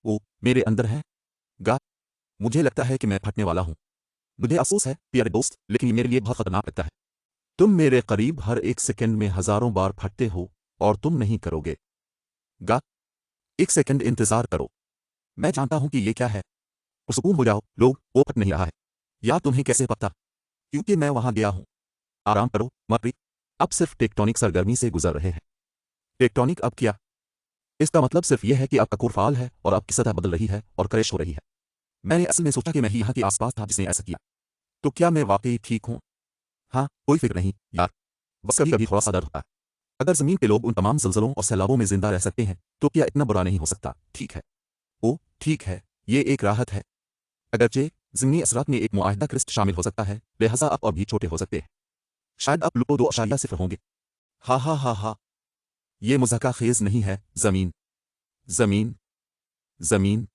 वो मेरे अंदर है। गा मुझे लगता है कि मैं फटने वाला हूँ। मुझे अफसोस है प्यारे दोस्त, लेकिन ये मेरे लिए बहुत खतरनाक लगता है। तुम मेरे करीब हर एक सेकंड में हजारों बार फटते हो और तुम नहीं करोगे। गा एक सेकंड इंतजार करो। मैं जानता हूं कि ये क्या है। सुकून हो जाओ लोग, वो फट नहीं रहा है। या तुम्हें कैसे पता? क्योंकि मैं वहां गया हूं। आराम करो मर्री। अब सिर्फ टेक्टोनिक सरगर्मी से गुजर रहे हैं। टेक्टोनिक अब क्या? इसका मतलब सिर्फ यह है कि आपका कोर फाल है और आपकी सतह बदल रही है और क्रैश हो रही है। मैंने असल में सोचा कि मैं ही यहाँ के आसपास था जिसने ऐसा किया। तो क्या मैं वाकई ठीक हूँ? हाँ, कोई फिक्र नहीं यार। बस कभी कभी थोड़ा सा दर्द होता है। अगर जमीन के लोग उन तमाम ज़लज़लों और सैलाबों में जिंदा रह सकते हैं तो क्या इतना बुरा नहीं हो सकता? ठीक है। ओ ठीक है, ये एक राहत है। अगरचे ज़िमनी असरात में एक मुआहिदा क्रिस्ट शामिल हो सकता है, लिहाजा आप और भी छोटे हो सकते हैं। शायद आप लुपो 2.0 होंगे। हा हा हा हा। ये मुज़हका खेज नहीं है। ज़मीन ज़मीन ज़मीन